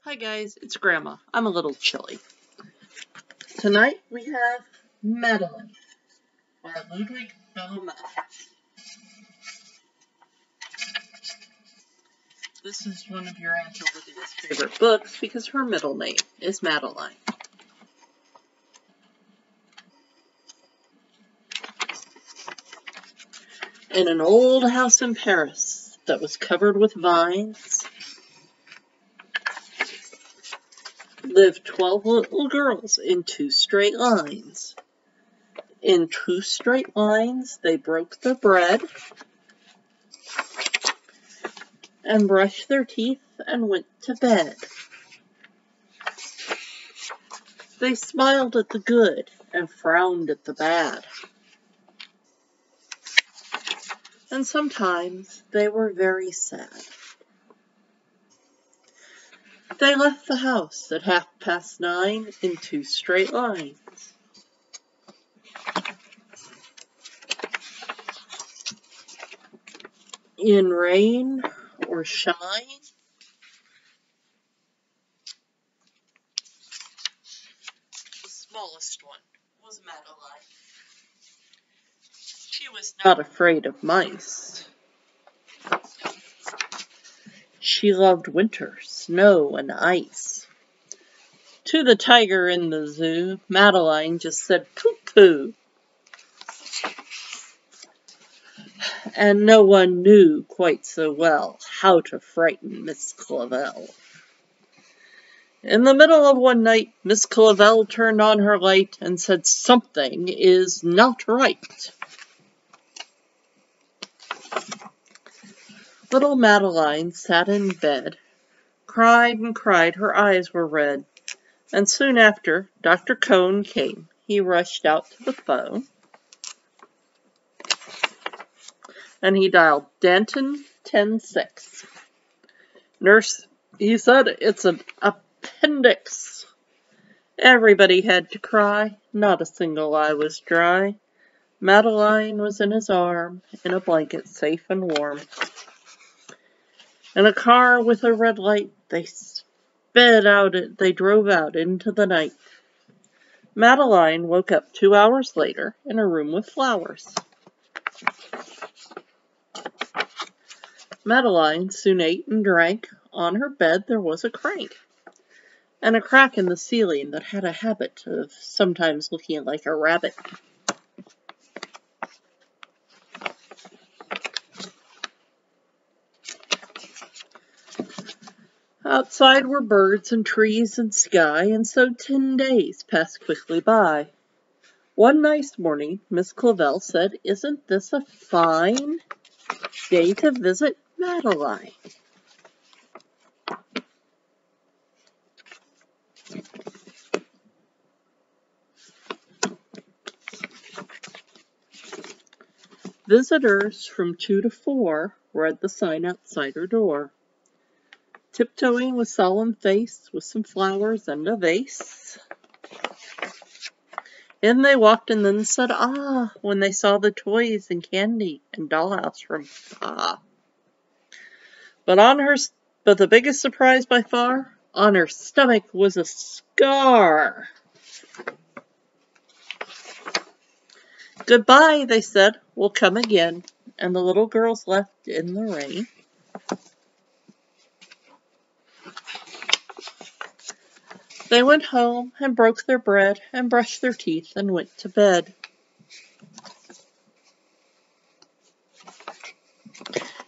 Hi guys, it's Grandma. I'm a little chilly. Tonight we have Madeline by Ludwig Bellamy. This is one of your Aunt Olivia's favorite books because her middle name is Madeline. In an old house in Paris that was covered with vines lived 12 little girls in 2 straight lines. In 2 straight lines, they broke their bread and brushed their teeth and went to bed. They smiled at the good and frowned at the bad. And sometimes they were very sad. They left the house at 9:30 in 2 straight lines. In rain or shine, the smallest one was Madeline. She was not afraid of mice. She loved winter, snow, and ice. To the tiger in the zoo, Madeline just said pooh-pooh. And no one knew quite so well how to frighten Miss Clavel. In the middle of one night, Miss Clavel turned on her light and said something is not right. Little Madeline sat in bed, cried and cried, her eyes were red, and soon after, Dr. Cone came. He rushed out to the phone, and he dialed Danton 106. Nurse, he said, it's an appendix. Everybody had to cry. Not a single eye was dry. Madeline was in his arm, in a blanket safe and warm. In a car with a red light, they drove out into the night. Madeline woke up 2 hours later in a room with flowers. Madeline soon ate and drank. On her bed there was a crank, and a crack in the ceiling that had a habit of sometimes looking like a rabbit. Outside were birds and trees and sky, and so 10 days passed quickly by. One nice morning, Miss Clavel said, "Isn't this a fine day to visit Madeline?" Visitors from 2 to 4 read the sign outside her door. Tiptoeing with solemn face, with some flowers and a vase, in they walked and then said, "Ah," when they saw the toys and candy and dollhouse from Pa. But the biggest surprise by far, on her stomach was a scar. "Goodbye," they said, "we'll come again," and the little girls left in the rain. They went home and broke their bread and brushed their teeth and went to bed.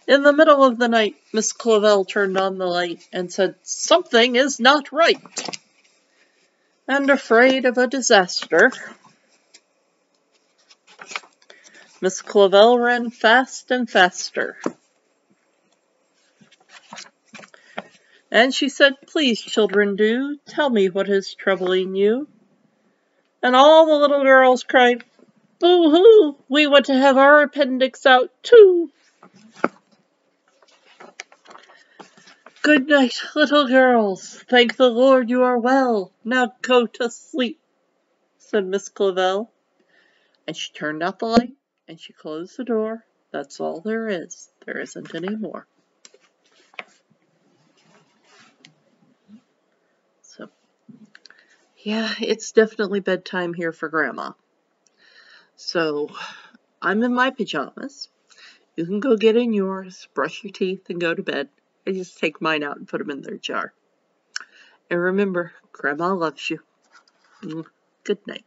In the middle of the night, Miss Clavel turned on the light and said, "Something is not right." And afraid of a disaster, Miss Clavel ran fast and faster. And she said, "Please, children, do tell me what is troubling you." And all the little girls cried, "Boo-hoo! We want to have our appendix out, too." "Good night, little girls. Thank the Lord you are well. Now go to sleep," said Miss Clavel. And she turned out the light, and she closed the door. That's all there is. There isn't any more. Yeah, it's definitely bedtime here for Grandma. So I'm in my pajamas. You can go get in yours, brush your teeth, and go to bed. I just take mine out and put them in their jar. And remember, Grandma loves you. Good night.